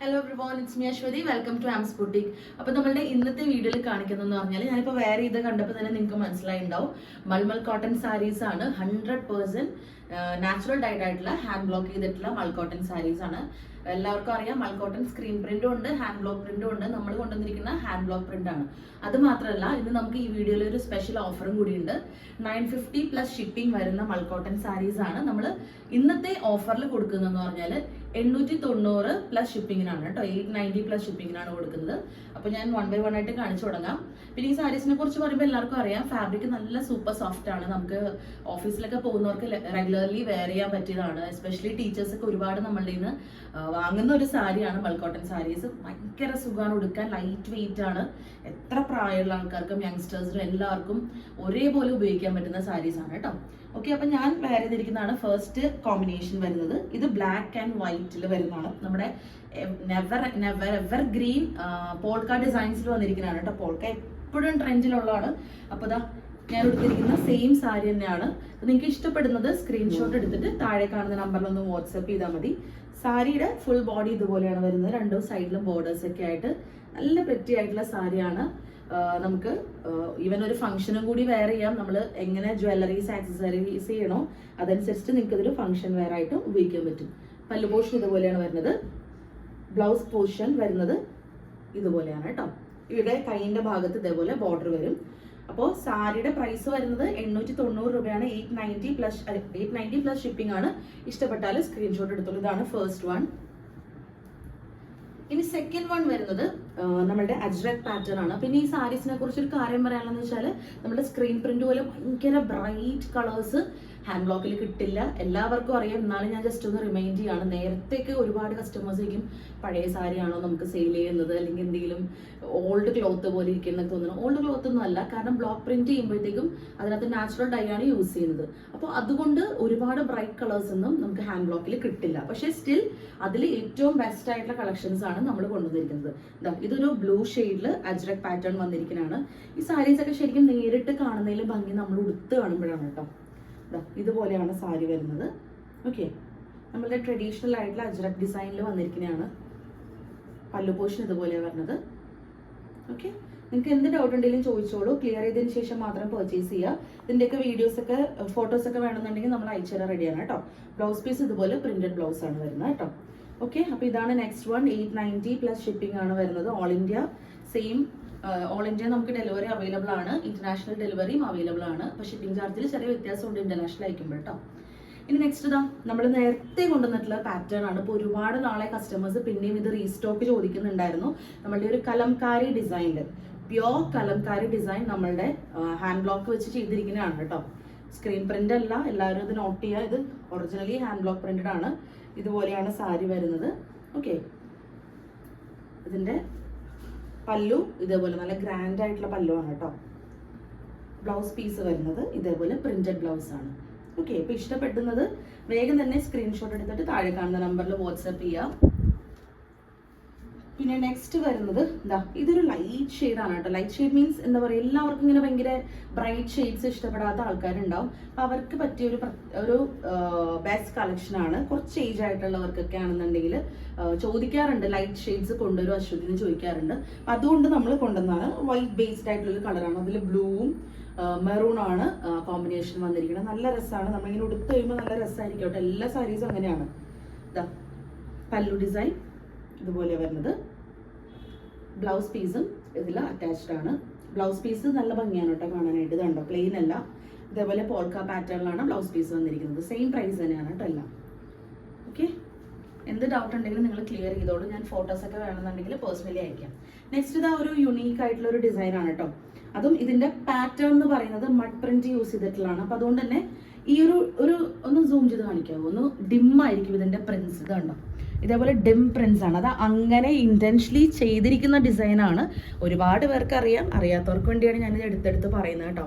Hello everyone, it's me Aswathy. Welcome to Aams boutique. അപ്പോൾ നമ്മളുടെ ഇന്നത്തെ വീഡിയോയിൽ കാണിക്കുന്നതെന്ന് പറഞ്ഞാൽ ഞാനിപ്പോൾ വേറെ ഇത് കണ്ടപ്പോൾ തന്നെ നിങ്ങൾക്ക് മനസ്സിലായിട്ടുണ്ടാവും. മൾമൽ കോട്ടൺ സാരീസ് ആണ്. 100% നാച്ചുറൽ ഡൈഡ് ആയിട്ടുള്ള ഹാൻഡ് ബ്ലോക്ക് ചെയ്തിട്ടുള്ള മൾ കോട്ടൺ സാരീസ് ആണ്. എല്ലാവർക്കും അറിയാം, മൾ കോട്ടൺ സ്ക്രീൻ പ്രിന്റും ഉണ്ട്, ഹാൻഡ് ബ്ലോക്ക് പ്രിന്റും ഉണ്ട്. നമ്മൾ കൊണ്ടുവന്നിരിക്കുന്ന ഹാൻഡ് ബ്ലോക്ക് പ്രിന്റ് ആണ്. അത് മാത്രമല്ല, ഇന്ന് നമുക്ക് ഈ വീഡിയോയിൽ ഒരു സ്പെഷ്യൽ ഓഫറും കൂടിയുണ്ട്. 950 പ്ലസ് ഷിപ്പിംഗ് വരുന്ന മൾ കോട്ടൺ സാരീസ് ആണ് നമ്മൾ ഇന്നത്തെ ഓഫറിൽ കൊടുക്കുന്നതെന്ന് പറഞ്ഞാൽ 890 പ്ലസ് ഷിപ്പിങ്ങിനാണ് കേട്ടോ. 890 പ്ലസ് ഷിപ്പിങ്ങിനാണ് കൊടുക്കുന്നത്. അപ്പോൾ ഞാൻ 1 by 1 ആയിട്ട് കാണിച്ചു തുടങ്ങാം. പിന്നെ ഈ സാരീസിനെ കുറിച്ച് പറയുമ്പോൾ എല്ലാവർക്കും അറിയാം, ഫാബ്രിക് നല്ല സൂപ്പർ സോഫ്റ്റ് ആണ്. നമുക്ക് ഓഫീസിലൊക്കെ പോകുന്നവർക്ക് റെഗുലർലി വെയർ ചെയ്യാൻ പറ്റിയതാണ്. എസ്പെഷ്യലി ടീച്ചേഴ്സ് ഒക്കെ ഒരുപാട് നമ്മളുടെ നിന്ന് വാങ്ങുന്ന ഒരു സാരിയാണ് മൾ കോട്ടൺ സാരീസ്. ഭയങ്കര സുഖമാണ് ഉടുക്കാൻ, ലൈറ്റ് വെയിറ്റ് ആണ്. എത്ര പ്രായമുള്ള ആൾക്കാർക്കും യങ്സ്റ്റേഴ്സിനും എല്ലാവർക്കും ഒരേപോലെ ഉപയോഗിക്കാൻ പറ്റുന്ന സാരീസ് ആണ് കേട്ടോ. ഓക്കെ, അപ്പൊ ഞാൻ വെയർ ചെയ്തിരിക്കുന്നതാണ് ഫസ്റ്റ് കോമ്പിനേഷൻ വരുന്നത്. ഇത് ബ്ലാക്ക് ആൻഡ് വൈറ്റിൽ വരുന്നതാണ്. നമ്മുടെ എവർ ഗ്രീൻ പോൾക്ക ഡിസൈൻസിൽ വന്നിരിക്കുന്നതാണ് കേട്ടോ. പോൾക്ക എപ്പോഴും ട്രെൻഡിലുള്ളതാണ്. അപ്പോൾ ഇതാ ഞാൻ എടുത്തിരിക്കുന്ന സെയിം സാരി തന്നെയാണ്. നിങ്ങൾക്ക് ഇഷ്ടപ്പെടുന്നത് സ്ക്രീൻഷോട്ട് എടുത്തിട്ട് താഴെ കാണുന്ന നമ്പറിലൊന്ന് വാട്സ്ആപ്പ് ചെയ്താൽ മതി. സാരിയുടെ ഫുൾ ബോഡി ഇതുപോലെയാണ് വരുന്നത്. രണ്ടു സൈഡിലും ബോർഡേഴ്സ് ഒക്കെ ആയിട്ട് നല്ല പ്രിറ്റി ആയിട്ടുള്ള സാരിയാണ്. നമുക്ക് ഈവൻ ഒരു ഫംഗ്ഷനും കൂടി വെയർ ചെയ്യാം. നമ്മൾ എങ്ങനെ ജ്വല്ലറീസ് ആക്സസറീസ് ചെയ്യണോ അതനുസരിച്ച് നിങ്ങൾക്ക് ഇതൊരു ഫംഗ്ഷൻ വെയർ ആയിട്ട് ഉപയോഗിക്കാൻ പറ്റും. പല്ലു പോർഷൻ ഇതുപോലെയാണ് വരുന്നത്. ബ്ലൗസ് പോർഷൻ വരുന്നത് ഇതുപോലെയാണ് കേട്ടോ. ഇവിടെ കൈയിന്റെ ഭാഗത്ത് ഇതേപോലെ ബോർഡർ വരും. അപ്പോൾ സാരിയുടെ പ്രൈസ് വരുന്നത് 890 രൂപയാണ്. 890 പ്ലസ് ഷിപ്പിംഗ് ആണ്. ഇഷ്ടപ്പെട്ടാൽ സ്ക്രീൻഷോട്ട് എടുത്തോളൂ. ഇതാണ് ഫസ്റ്റ് വൺ. ഇനി സെക്കൻഡ് വൺ വരുന്നത് നമ്മുടെ അജ്രക് പാറ്റേൺ ആണ്. പിന്നെ ഈ സാരീസിനെ കുറിച്ച് ഒരു കാര്യം പറയാനുള്ളതെന്ന് വെച്ചാൽ നമ്മുടെ സ്ക്രീൻ പ്രിന്റ് പോലെ ഭയങ്കര ബ്രൈറ്റ് കളേഴ്സ് ഹാൻഡ് ബ്ലോക്കിൽ കിട്ടില്ല. എല്ലാവർക്കും അറിയാം. എന്നാലും ഞാൻ ജസ്റ്റ് ഒന്ന് റിമൈൻഡ് ചെയ്യാണ്. നേരത്തേക്ക് ഒരുപാട് കസ്റ്റമേഴ്സ് ആയിരിക്കും പഴയ സാരിയാണോ നമുക്ക് സെയിൽ ചെയ്യുന്നത്, അല്ലെങ്കിൽ എന്തെങ്കിലും ഓൾഡ് ക്ലോത്ത് പോലെ ഇരിക്കുന്നൊക്കെ തോന്നുന്നു. ഓൾഡ് ക്ലോത്ത് ഒന്നും അല്ല, കാരണം ബ്ലോക്ക് പ്രിന്റ് ചെയ്യുമ്പോഴത്തേക്കും അതിനകത്ത് നാച്ചുറൽ ഡൈ ആണ് യൂസ് ചെയ്യുന്നത്. അപ്പോൾ അതുകൊണ്ട് ഒരുപാട് ബ്രൈറ്റ് കളേഴ്സ് ഒന്നും നമുക്ക് ഹാൻഡ് ബ്ലോക്കിൽ കിട്ടില്ല. പക്ഷേ സ്റ്റിൽ അതിൽ ഏറ്റവും ബെസ്റ്റ് ആയിട്ടുള്ള കളക്ഷൻസ് ആണ് നമ്മൾ കൊണ്ടുവന്നിരിക്കുന്നത്. ഇതൊരു ബ്ലൂ ഷെയ്ഡിൽ അജ്രക് പാറ്റേൺ വന്നിരിക്കുന്നതാണ്. ഈ സാരീസ് ഒക്കെ ശരിക്കും നേരിട്ട് കാണുന്നതിൽ ഭംഗി നമ്മൾ ഉടുത്ത് കാണുമ്പോഴാണ് കേട്ടോ. ഇതുപോലെയാണ് സാരി വരുന്നത്. ഓക്കെ, നമ്മളുടെ ട്രഡീഷണൽ ആയിട്ടുള്ള അജ്രക് ഡിസൈനിൽ വന്നിരിക്കുന്നതാണ്. പല്ലു പോർഷൻ ഇതുപോലെയാണ് വരുന്നത്. ഓക്കെ, നിങ്ങൾക്ക് എന്ത് ഡൗട്ട് ഉണ്ടെങ്കിലും ചോദിച്ചോളൂ. ക്ലിയർ ചെയ്തതിന് ശേഷം മാത്രം പർച്ചേസ് ചെയ്യുക. ഇതിൻ്റെയൊക്കെ വീഡിയോസൊക്കെ ഫോട്ടോസൊക്കെ വേണമെന്നുണ്ടെങ്കിൽ നമ്മൾ അയച്ചു തരാൻ റെഡിയാണ് കേട്ടോ. ബ്ലൗസ് പീസ് ഇതുപോലെ പ്രിന്റഡ് ബ്ലൗസ് ആണ് വരുന്നത് കേട്ടോ. ഓക്കെ, അപ്പോൾ ഇതാണ് നെക്സ്റ്റ് വൺ. 890 പ്ലസ് ഷിപ്പിംഗ് ആണ് വരുന്നത്. All India same. All India നമുക്ക് ഡെലിവറി അവൈലബിൾ ആണ്. ഇന്റർനാഷണൽ ഡെലിവറിയും അവൈലബിൾ ആണ്. അപ്പോൾ ഷിപ്പിംഗ് ചാർജിൽ ചെറിയ വ്യത്യാസമുണ്ട് ഇന്റർനാഷണൽ അയക്കുമ്പോൾ കേട്ടോ. ഇനി നെക്സ്റ്റ് ഇതാ നമ്മൾ നേരത്തെ കൊണ്ടുവന്നിട്ടുള്ള പാറ്റേൺ ആണ്. ഇപ്പോൾ ഒരുപാട് നാളെ കസ്റ്റമേഴ്സ് പിന്നെയും ഇത് റീസ്റ്റോക്ക് ചോദിക്കുന്നുണ്ടായിരുന്നു. നമ്മളുടെ ഒരു കലംകാരി ഡിസൈനിൽ, പ്യോർ കലംകാരി ഡിസൈൻ നമ്മളുടെ ഹാൻഡ് ബ്ലോക്ക് വെച്ച് ചെയ്തിരിക്കുന്നതാണ് കേട്ടോ. സ്ക്രീൻ പ്രിന്റ് അല്ല, എല്ലാവരും ഇത് നോട്ട് ചെയ്യുക. ഇത് ഒറിജിനലി ഹാൻഡ് ബ്ലോക്ക് പ്രിന്റഡ് ആണ്. ഇതുപോലെയാണ് സാരി വരുന്നത്. ഓക്കെ, ഇതിന്റെ പല്ലു ഇതേപോലെ നല്ല ഗ്രാൻഡ് ആയിട്ടുള്ള പല്ലു ആണ് കേട്ടോ. ബ്ലൗസ് പീസ് വരുന്നത് ഇതേപോലെ പ്രിന്റഡ് ബ്ലൗസ് ആണ്. ഓക്കെ, ഇപ്പൊ ഇഷ്ടപ്പെടുന്നത് വേഗം തന്നെ സ്ക്രീൻഷോട്ട് എടുത്തിട്ട് താഴെ കാണുന്ന നമ്പറിൽ വാട്സ്ആപ്പ് ചെയ്യാം. പിന്നെ നെക്സ്റ്റ് വരുന്നത് ഇതൊരു ലൈറ്റ് ഷെയ്ഡ് ആണ് കേട്ടോ. ലൈറ്റ് ഷെയ്ഡ് മീൻസ് എന്താ പറയുക, എല്ലാവർക്കും ഇങ്ങനെ ഭയങ്കര ബ്രൈറ്റ് ഷെയ്ഡ്സ് ഇഷ്ടപ്പെടാത്ത ആൾക്കാരുണ്ടാവും. അപ്പൊ അവർക്ക് പറ്റിയ ഒരു ബെസ്റ്റ് കളക്ഷൻ ആണ്. കുറച്ച് ഏജ് ആയിട്ടുള്ളവർക്കൊക്കെ ആണെന്നുണ്ടെങ്കിൽ ചോദിക്കാറുണ്ട്, ലൈറ്റ് ഷെയ്ഡ്സ് കൊണ്ടുവരും അശ്വതി എന്ന് ചോദിക്കാറുണ്ട്. അപ്പൊ അതുകൊണ്ട് നമ്മൾ കൊണ്ടുവന്നാണ്. വൈറ്റ് ബേസ്ഡ് ആയിട്ടുള്ള കളറാണ്. അതിൽ ബ്ലൂവും മെറൂൺ ആണ് കോമ്പിനേഷൻ വന്നിരിക്കുന്നത്. നല്ല രസമാണ്. നമ്മളിങ്ങനെ ഉടുത്ത് കഴിയുമ്പോൾ നല്ല രസമായിരിക്കും കേട്ടോ. എല്ലാ സാരീസും അങ്ങനെയാണ്. പല്ലു ഡിസൈൻ ഇതുപോലെ വരുന്നത്. ബ്ലൗസ് പീസും ഇതിൽ അറ്റാച്ച്ഡ് ആണ്. ബ്ലൗസ് പീസ് നല്ല ഭംഗിയാണ് കേട്ടോ കാണാനായിട്ട്. ഇതുണ്ടോ, പ്ലെയിൻ അല്ല, ഇതേപോലെ പോൾക്ക പാറ്റേണിലാണ് ബ്ലൗസ് പീസ് വന്നിരിക്കുന്നത്. സെയിം പ്രൈസ് തന്നെയാണ് കേട്ടോ എല്ലാം. ഓക്കെ, എന്ത് ഡൗട്ട് ഉണ്ടെങ്കിലും നിങ്ങൾ ക്ലിയർ ചെയ്തോളൂ. ഞാൻ ഫോട്ടോസൊക്കെ വേണമെന്നുണ്ടെങ്കിൽ പേഴ്സണലി അയക്കാം. നെക്സ്റ്റ് ഇതാ ഒരു യുണീക്ക് ആയിട്ടുള്ള ഒരു ഡിസൈൻ ആണ് കേട്ടോ. അതും ഇതിന്റെ പാറ്റേൺ എന്ന് പറയുന്നത് മഡ് പ്രിന്റ് യൂസ് ചെയ്തിട്ടുള്ളതാണ്. അപ്പൊ അതുകൊണ്ട് തന്നെ ഈ ഒരു ഒന്ന് സൂം ചെയ്ത് കാണിക്കാമോ, ഒന്ന് ഡിം ആയിരിക്കും ഇതിന്റെ പ്രിന്റ്സ്. ഇത് കണ്ടോ, ഇതേപോലെ ഡിം പ്രിന്റ്സ് ആണ്. അത് അങ്ങനെ ഇന്റൻഷലി ചെയ്തിരിക്കുന്ന ഡിസൈനാണ്. ഒരുപാട് പേർക്ക് അറിയാം, അറിയാത്തവർക്ക് വേണ്ടിയാണ് ഞാനിത് എടുത്തെടുത്ത് പറയുന്നത് കേട്ടോ.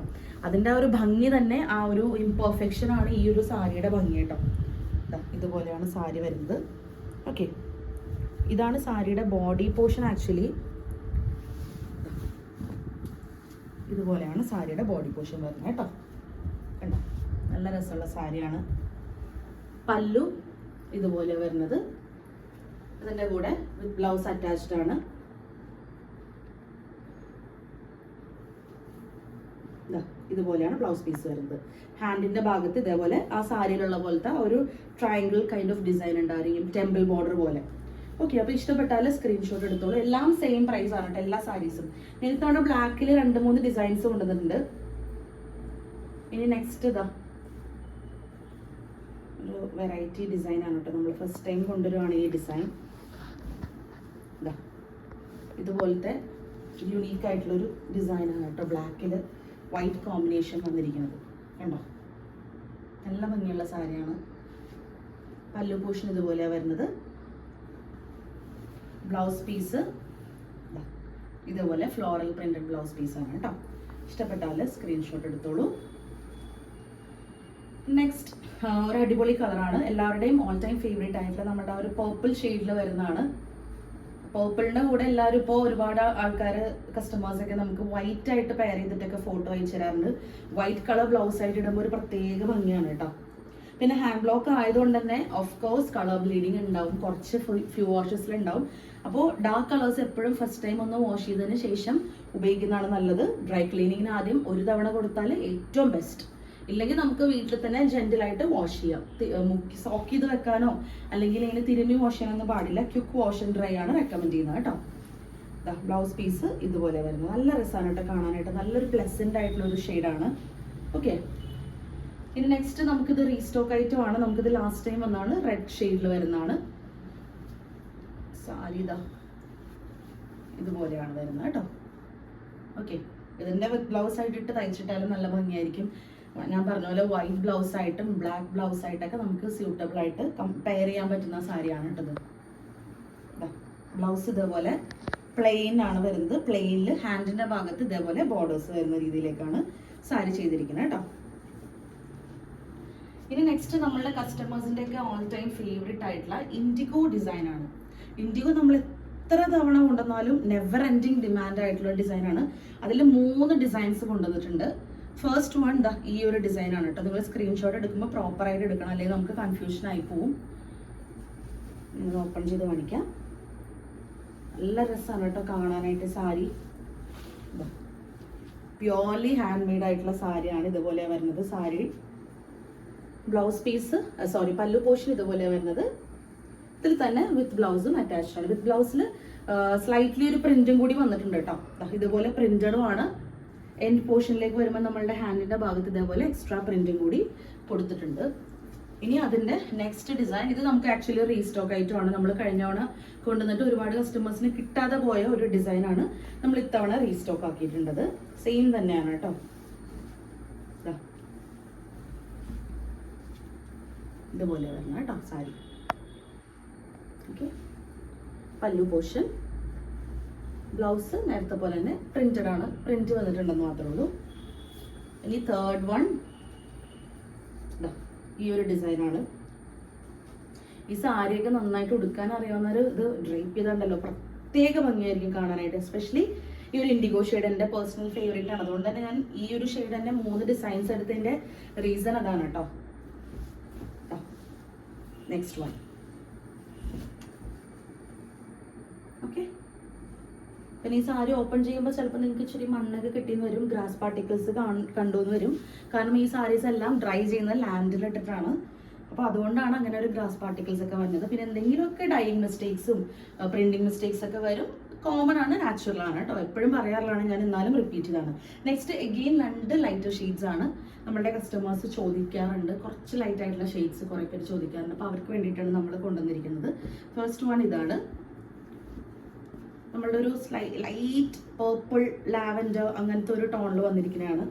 അതിൻ്റെ ആ ഒരു ഭംഗി തന്നെ, ആ ഒരു ഇംപെർഫെക്ഷൻ ആണ് ഈ ഒരു സാരിയുടെ ഭംഗി കേട്ടോ. ഇതുപോലെയാണ് സാരി വരുന്നത്. ഓക്കെ, ഇതാണ് സാരിയുടെ ബോഡി പോർഷൻ. ആക്ച്വലി ഇതുപോലെയാണ് സാരിയുടെ ബോഡി പോർഷൻ വരുന്നത് കേട്ടോ. കണ്ടോ, നല്ല രസമുള്ള സാരിയാണ്. പല്ലു ഇതുപോലെ വരുന്നത്. ഇതിന്റെ കൂടെ വിത്ത് ബ്ലൗസ് അറ്റാച്ച്ഡ് ആണ്. ഇതുപോലെയാണ് ബ്ലൗസ് പീസ് വരുന്നത്. ഹാൻഡിന്റെ ഭാഗത്ത് ഇതേപോലെ ആ സാരിയിലുള്ള പോലത്തെ ഒരു ട്രയാങ്കിൾ കൈൻഡ് ഓഫ് ഡിസൈൻ ഉണ്ടായിരിക്കും, ടെമ്പിൾ ബോർഡർ പോലെ. ഓക്കെ, അപ്പോൾ ഇഷ്ടപ്പെട്ടാൽ സ്ക്രീൻഷോട്ട് എടുത്തോളൂ. എല്ലാം സെയിം പ്രൈസ് ആണ് കേട്ടോ, എല്ലാ സാരീസും. എനിക്കവിടെ ബ്ലാക്കിൽ 2-3 ഡിസൈൻസ് കൊണ്ടുവന്നിട്ടുണ്ട്. ഇനി നെക്സ്റ്റ് ഇതാ ഒരു വെറൈറ്റി ഡിസൈൻ ആണ് കേട്ടോ, നമ്മൾ ഫസ്റ്റ് ടൈം കൊണ്ടുവരുവാണ് ഈ ഡിസൈൻ. ഇതാ ഇതുപോലത്തെ യുണീക്ക് ആയിട്ടുള്ളൊരു ഡിസൈനാണ് കേട്ടോ, ബ്ലാക്കിൽ വൈറ്റ് കോമ്പിനേഷൻ വന്നിരിക്കുന്നത്. കണ്ടോ, നല്ല ഭംഗിയുള്ള സാരിയാണ്. പല്ലു പോർഷൻ ഇതുപോലെയാണ് വരുന്നത്. ബ്ലൗസ് പീസ് ഇതുപോലെ ഫ്ലോറൽ പ്രിന്റഡ് ബ്ലൗസ് പീസാണ് കേട്ടോ. ഇഷ്ടപ്പെട്ടാൽ സ്ക്രീൻഷോട്ട് എടുത്തോളൂ. നെക്സ്റ്റ് ഒരു അടിപൊളി കളറാണ്, എല്ലാവരുടെയും ഓൾ ടൈം ഫേവറേറ്റ് ആയിട്ടുള്ള നമ്മുടെ ഒരു പേർപ്പിൾ ഷെയ്ഡിൽ വരുന്നതാണ്. പേർപ്പിളിൻ്റെ കൂടെ എല്ലാവരും ഇപ്പോൾ ഒരുപാട് ആൾക്കാർ കസ്റ്റമേഴ്സൊക്കെ നമുക്ക് വൈറ്റ് ആയിട്ട് പെയർ ചെയ്തിട്ടൊക്കെ ഫോട്ടോ അയച്ചു തരാറുണ്ട്. വൈറ്റ് കളർ ബ്ലൗസ് ആയിട്ട് ഇടുമ്പോൾ ഒരു പ്രത്യേക ഭംഗിയാണ് കേട്ടോ. പിന്നെ ഹാൻഡ് ബ്ലോക്ക് ആയതുകൊണ്ട് തന്നെ ഓഫ് കോഴ്സ് കളർ ബ്ലീഡിങ് ഉണ്ടാവും, കുറച്ച് ഫ്യൂ വാഷസിലുണ്ടാവും. അപ്പോൾ ഡാർക്ക് കളേഴ്സ് എപ്പോഴും ഫസ്റ്റ് ടൈം ഒന്ന് വാഷ് ചെയ്തതിന് ശേഷം ഉപയോഗിക്കുന്നതാണ് നല്ലത്. ഡ്രൈ ക്ലീനിങ്ങിന് ആദ്യം ഒരു തവണ കൊടുത്താൽ ഏറ്റവും ബെസ്റ്റ്. ഇല്ലെങ്കിൽ നമുക്ക് വീട്ടിൽ തന്നെ ജെന്റിലായിട്ട് വാഷ് ചെയ്യാം. സോക്ക് ചെയ്ത് വെക്കാനോ അല്ലെങ്കിൽ ഇങ്ങനെ തിരുമ്മി വാഷ് ചെയ്യാനൊന്നും പാടില്ല. ക്വിക്ക് വാഷ് ആൻഡ് ഡ്രൈ ആണ് റെക്കമെൻഡ് ചെയ്യുന്നത് കേട്ടോ. ബ്ലൗസ് പീസ് ഇതുപോലെ വരുന്നത് നല്ല രസമാണ് കേട്ടോ കാണാനായിട്ട്, നല്ലൊരു പ്ലസന്റ് ആയിട്ടുള്ള ഒരു ഷെയ്ഡാണ്. ഓക്കെ, ഇനി നെക്സ്റ്റ് നമുക്കിത് റീസ്റ്റോക്ക് ഐറ്റം ആണ്. നമുക്കിത് ലാസ്റ്റ് ടൈം വന്നാണ് റെഡ് ഷെയ്ഡിൽ വരുന്നതാണ്. സാരി ഇതാ ഇതുപോലെയാണ് വരുന്നത് കേട്ടോ. ഓക്കെ, ഇതിൻ്റെ ബ്ലൗസ് ആയിട്ട് തയ്ച്ചിട്ടാലും നല്ല ഭംഗിയായിരിക്കും. ഞാൻ പറഞ്ഞ പോലെ വൈറ്റ് ബ്ലൗസ് ആയിട്ടും ബ്ലാക്ക് ബ്ലൗസ് ആയിട്ടൊക്കെ നമുക്ക് സ്യൂട്ടബിൾ ആയിട്ട് പെയർ ചെയ്യാൻ പറ്റുന്ന സാരിയാണ് കേട്ടത്. ബ്ലൗസ് ഇതേപോലെ പ്ലെയിൻ ആണ് വരുന്നത്. പ്ലെയിനിൽ ഹാൻഡിന്റെ ഭാഗത്ത് ഇതേപോലെ ബോർഡേഴ്സ് വരുന്ന രീതിയിലേക്കാണ് സാരി ചെയ്തിരിക്കുന്നത് കേട്ടോ. ഇനി നെക്സ്റ്റ് നമ്മളുടെ കസ്റ്റമേഴ്സിന്റെ ഒക്കെ ഓൾ ടൈം ഫേവറേറ്റ് ആയിട്ടുള്ള ഇൻഡിഗോ ഡിസൈൻ ആണ്. ഇൻഡിഗോ നമ്മൾ എത്ര തവണ കൊണ്ടുവന്നാലും നെവർ എൻഡിങ് ഡിമാൻഡ് ആയിട്ടുള്ള ഡിസൈനാണ്. അതിൽ 3 ഡിസൈൻസ് കൊണ്ടുവന്നിട്ടുണ്ട്. ഫസ്റ്റ് വൺ ഈ ഒരു ഡിസൈൻ ആണ് കേട്ടോ. നിങ്ങൾ സ്ക്രീൻഷോട്ട് എടുക്കുമ്പോൾ പ്രോപ്പറായിട്ട് എടുക്കണം, അല്ലെങ്കിൽ നമുക്ക് കൺഫ്യൂഷൻ ആയി പോവും. നിങ്ങൾ ഓപ്പൺ ചെയ്ത് കാണിക്കാം. നല്ല രസമാണ് കേട്ടോ കാണാനായിട്ട് സാരി. പ്യോർലി ഹാൻഡ് മെയ്ഡ് ആയിട്ടുള്ള സാരിയാണ് ഇതുപോലെ വരുന്നത്. സാരി ബ്ലൗസ് പീസ് പല്ലു പോർഷൻ ഇതുപോലെ വരുന്നത്. ഇതിൽ തന്നെ വിത്ത് ബ്ലൗസും അറ്റാച്ച്ഡ് ആണ്. വിത്ത് ബ്ലൗസിൽ സ്ലൈറ്റ്ലി ഒരു പ്രിന്റും കൂടി വന്നിട്ടുണ്ട് കേട്ടോ. ഇതുപോലെ പ്രിന്റഡും ആണ്. എൻഡ് പോർഷനിലേക്ക് വരുമ്പോൾ നമ്മളുടെ ഹാൻഡിന്റെ ഭാഗത്ത് ഇതേപോലെ എക്സ്ട്രാ പ്രിന്റും കൂടി കൊടുത്തിട്ടുണ്ട്. ഇനി അതിന്റെ നെക്സ്റ്റ് ഡിസൈൻ, ഇത് നമുക്ക് ആക്ച്വലി റീസ്റ്റോക്ക് ആയിട്ടുമാണ്. നമ്മൾ കഴിഞ്ഞ തവണ കൊണ്ടുവന്നിട്ട് ഒരുപാട് കസ്റ്റമേഴ്സിന് കിട്ടാതെ പോയ ഒരു ഡിസൈനാണ് നമ്മൾ ഇത്തവണ റീസ്റ്റോക്ക് ആക്കിയിട്ടുള്ളത്. സെയിം തന്നെയാണ് കേട്ടോ. ഇതുപോലെ വരുന്ന കേട്ടോ സാരി. ഓക്കെ, പല്ലു പോർഷൻ, ബ്ലൗസ് നേരത്തെ പോലെ തന്നെ പ്രിന്റഡ് ആണ്, പ്രിന്റ് വന്നിട്ടുണ്ടെന്ന് മാത്രമേ ഉള്ളൂ. ഇനി തേർഡ് വൺ ഈ ഒരു ഡിസൈനാണ്. ഈ സാരിയൊക്കെ നന്നായിട്ട് ഉടുക്കാൻ അറിയാവുന്നവർ ഇത് ഡ്രൈപ്പ് ചെയ്താണ്ടല്ലോ പ്രത്യേക ഭംഗിയായിരിക്കും കാണാനായിട്ട്. എസ്പെഷ്യലി ഈ ഒരു ഇൻഡിഗോ ഷെയ്ഡ് എൻ്റെ പേഴ്സണൽ ഫേവറേറ്റ് ആണ്. അതുകൊണ്ട് തന്നെ ഞാൻ ഈ ഒരു ഷെയ്ഡ് തന്നെ 3 ഡിസൈൻസ് എടുത്തതിൻ്റെ റീസൺ അതാണ് കേട്ടോ. Next one. ഓക്കെ, പിന്നെ ഈ സാരി ഓപ്പൺ ചെയ്യുമ്പോൾ ചിലപ്പോൾ നിങ്ങൾക്ക് ഇച്ചിരി മണ്ണൊക്കെ കിട്ടിയെന്ന് വരും, ഗ്രാസ് പാർട്ടിക്കിൾസ് കണ്ടുവന്ന് വരും. കാരണം ഈ സാരീസ് എല്ലാം ഡ്രൈ ചെയ്യുന്നത് ലാൻഡിലിട്ടിട്ടാണ്. അപ്പോൾ അതുകൊണ്ടാണ് അങ്ങനെ ഒരു ഗ്രാസ് പാർട്ടിക്കിൾസ് ഒക്കെ വരുന്നത്. പിന്നെ എന്തെങ്കിലുമൊക്കെ ഡൈയിങ് മിസ്റ്റേക്സും പ്രിന്റിങ് മിസ്റ്റേക്സ് ഒക്കെ വരും. കോമൺ ആണ്, നാച്ചുറൽ ആണ് കേട്ടോ. എപ്പോഴും പറയാറുള്ളതാണ്, ഞാൻ എന്നാലും റിപ്പീറ്റ് ചെയ്താണ്. നെക്സ്റ്റ് എഗെയിൻ 2 ലൈറ്റർ ഷെയ്ഡ്സ് ആണ് നമ്മുടെ കസ്റ്റമേഴ്സ് ചോദിക്കാറുണ്ട്. കുറച്ച് ലൈറ്റ് ആയിട്ടുള്ള ഷെയ്ഡ്സ് കുറേ പേര് ചോദിക്കാറുണ്ട്. അപ്പോൾ അവർക്ക് വേണ്ടിയിട്ടാണ് നമ്മൾ കൊണ്ടുവന്നിരിക്കുന്നത്. ഫസ്റ്റ് വൺ ഇതാണ്. നമ്മളുടെ ഒരു ലൈറ്റ് പേർപ്പിൾ ലാവൻഡർ അങ്ങനത്തെ ഒരു ടോണിൽ വന്നിരിക്കുന്നതാണ്.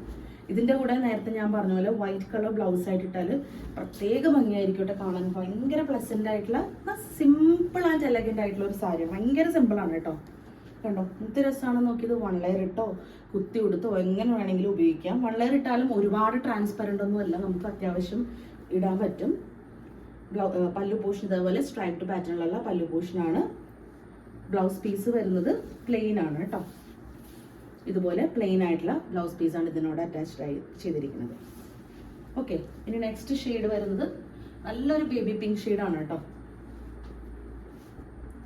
ഇതിൻ്റെ കൂടെ നേരത്തെ ഞാൻ പറഞ്ഞ പോലെ വൈറ്റ് കളർ ബ്ലൗസ് ആയിട്ടിട്ടാൽ പ്രത്യേക ഭംഗിയായിരിക്കും കേട്ടോ കാണാൻ. ഭയങ്കര പ്ലസൻ്റ് ആയിട്ടുള്ള സിമ്പിൾ ആൻഡ് എലഗൻ്റ് ആയിട്ടുള്ള ഒരു സാരി. ഭയങ്കര സിമ്പിളാണ് കേട്ടോ. കണ്ടോ എന്ത് രസമാണെന്ന് നോക്കിയത്. 1 ലെയർ ഇട്ടോ കുത്തി കൊടുത്തോ എങ്ങനെ വേണമെങ്കിലും ഉപയോഗിക്കാം. 1 ലെയർ ഇട്ടാലും ഒരുപാട് ട്രാൻസ്പെറൻ്റ് ഒന്നും അല്ല, നമുക്ക് അത്യാവശ്യം ഇടാൻ പറ്റും. പല്ലു പോർഷൻ ഇതേപോലെ സ്ട്രൈപ്ഡ് പാറ്റേണിലുള്ള പല്ലു പോർഷനാണ്. ബ്ലൗസ് പീസ് വരുന്നത് പ്ലെയിൻ ആണ് കേട്ടോ. ഇതുപോലെ പ്ലെയിൻ ആയിട്ടുള്ള ബ്ലൗസ് പീസാണ് ഇതിനോട് അറ്റാച്ച്ഡ് ആയി ചെയ്തിരിക്കുന്നത്. ഓക്കെ, ഇനി നെക്സ്റ്റ് ഷെയ്ഡ് വരുന്നത് നല്ലൊരു ബേബി പിങ്ക് ഷെയ്ഡാണ് കേട്ടോ.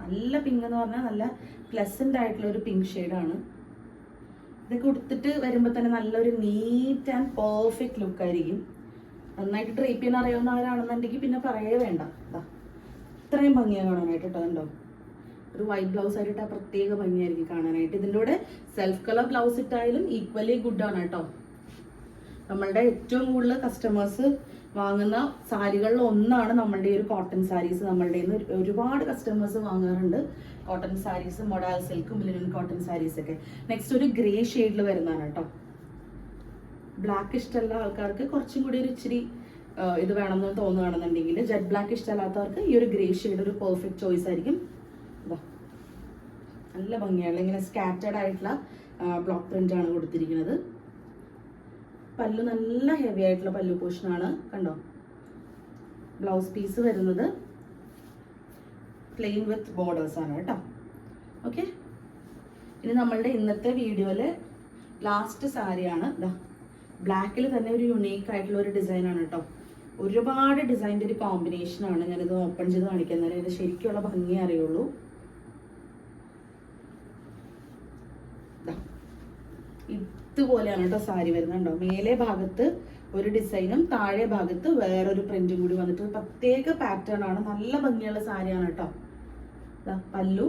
നല്ല പിങ്ക് എന്ന് പറഞ്ഞാൽ നല്ല പ്ലസന്റ് ആയിട്ടുള്ള ഒരു പിങ്ക് ഷെയ്ഡാണ്. ഇതൊക്കെ ഉടുത്തിട്ട് വരുമ്പോൾ തന്നെ നല്ലൊരു നീറ്റ് ആൻഡ് പെർഫെക്റ്റ് ലുക്ക് ആയിരിക്കും. നന്നായിട്ട് ഡ്രേപ്പ് ചെയ്യാൻ അറിയാവുന്നവരാണെന്നുണ്ടെങ്കിൽ പിന്നെ പറയേ വേണ്ട. ഇത്രയും ഭംഗിയാണ് കാണാനായിട്ട് കേട്ടോ. അതുണ്ടോ, ഒരു വൈറ്റ് ബ്ലൗസ് ആയിട്ട് പ്രത്യേക ഭംഗിയായിരിക്കും കാണാനായിട്ട്. ഇതിൻ്റെ കൂടെ സെൽഫ് കളർ ബ്ലൗസ് ഇട്ടായാലും ഈക്വലി ഗുഡാണ് കേട്ടോ. നമ്മളുടെ ഏറ്റവും കൂടുതൽ കസ്റ്റമേഴ്സ് വാങ്ങുന്ന സാരികളിൽ ഒന്നാണ് നമ്മളുടെ ഈ ഒരു കോട്ടൺ സാരീസ്. നമ്മളുടെ ഒരുപാട് കസ്റ്റമേഴ്സ് വാങ്ങാറുണ്ട് കോട്ടൺ സാരീസ്, മൊഡാൽ സിൽക്കും ലിനൻ കോട്ടൺ സാരീസ് ഒക്കെ. നെക്സ്റ്റ് ഒരു ഗ്രേ ഷെയ്ഡിൽ വരുന്നതാണ് കേട്ടോ. ബ്ലാക്ക് ഇഷ്ടമുള്ള ആൾക്കാർക്ക് കുറച്ചും കൂടി ഒരു ഇച്ചിരി ഇത് വേണമെന്ന് തോന്നുകയാണെന്നുണ്ടെങ്കിൽ, ജെറ്റ് ബ്ലാക്ക് ഇഷ്ടമല്ലാത്തവർക്ക് ഈ ഒരു ഗ്രേ ഷെയ്ഡ് ഒരു പെർഫെക്റ്റ് ചോയ്സ് ആയിരിക്കും. നല്ല ഭംഗിയാണ്, ഇങ്ങനെ സ്കാറ്റേഡ് ആയിട്ടുള്ള ബ്ലോക്ക് പ്രിന്റ് ആണ് കൊടുത്തിരിക്കുന്നത്. പല്ലു നല്ല ഹെവി ആയിട്ടുള്ള പല്ലു പോർഷനാണ് കണ്ടോ. ബ്ലൗസ് പീസ് വരുന്നത് പ്ലെയിൻ വിത്ത് ബോർഡേഴ്സ് ആണ് കേട്ടോ. ഓക്കെ, ഇനി നമ്മളുടെ ഇന്നത്തെ വീഡിയോയില് ലാസ്റ്റ് സാരിയാണ്. ബ്ലാക്കിൽ തന്നെ ഒരു യുണീക്ക് ആയിട്ടുള്ള ഒരു ഡിസൈൻ ആണ് കേട്ടോ. ഒരുപാട് ഡിസൈൻ്റെ ഒരു കോമ്പിനേഷൻ ആണ്. ഞാനിത് ഓപ്പൺ ചെയ്ത് കാണിക്കുന്നത്, ഇത് ശരിക്കുള്ള ഭംഗി അറിയുള്ളൂ. ഇതുപോലെയാണ് കേട്ടോ സാരി വരുന്നുണ്ടോ. മേലെ ഭാഗത്ത് ഒരു ഡിസൈനും താഴെ ഭാഗത്ത് വേറൊരു പ്രിന്റും കൂടി വന്നിട്ട് പ്രത്യേക പാറ്റേൺ ആണ്. നല്ല ഭംഗിയുള്ള സാരിയാണ് കേട്ടോ. പല്ലു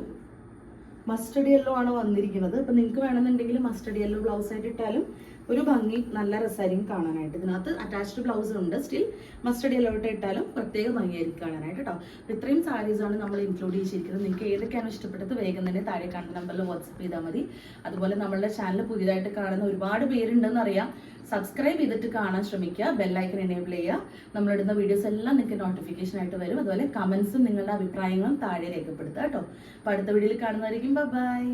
മസ്റ്റർഡ് യെല്ലോ ആണ് വന്നിരിക്കുന്നത്. അപ്പൊ നിങ്ങൾക്ക് വേണമെന്നുണ്ടെങ്കിൽ മസ്റ്റർഡ് യെല്ലോ ബ്ലൗസ് ആയിട്ട് ഇട്ടാലും ഒരു ഭംഗി, നല്ല രസമായിരിക്കും കാണാനായിട്ട്. ഇതിനകത്ത് അറ്റാച്ച്ഡ് ബ്ലൗസ് ഉണ്ട്. സ്റ്റിൽ മസ്റ്റർഡ് യെല്ലോ ഇട്ട് ഇട്ടാലും പ്രത്യേക ഭംഗിയായിരിക്കും കാണാനായിട്ട് കേട്ടോ. ഇത്രയും സാരീസാണ് നമ്മൾ ഇൻക്ലൂഡ് ചെയ്തിരിക്കുന്നത്. നിങ്ങൾക്ക് ഏതൊക്കെയാണ് ഇഷ്ടപ്പെട്ടത് വേഗം തന്നെ താഴെ കാണുന്ന നമ്പറിൽ വാട്സപ്പ് ചെയ്താൽ മതി. അതുപോലെ നമ്മളുടെ ചാനൽ പുതിയതായിട്ട് കാണുന്ന ഒരുപാട് പേരുണ്ടെന്ന് അറിയാം. സബ്സ്ക്രൈബ് ചെയ്തിട്ട് കാണാൻ ശ്രമിക്കുക, ബെല്ലൈക്കൺ എനേബിൾ ചെയ്യുക. നമ്മളിടുന്ന വീഡിയോസ് എല്ലാം നിങ്ങൾക്ക് നോട്ടിഫിക്കേഷൻ ആയിട്ട് വരും. അതുപോലെ കമന്റ്സും നിങ്ങളുടെ അഭിപ്രായങ്ങളും താഴെ രേഖപ്പെടുത്തുക കേട്ടോ. അപ്പോൾ അടുത്ത വീഡിയോയിൽ കാണുന്നതായിരിക്കും. ബൈ.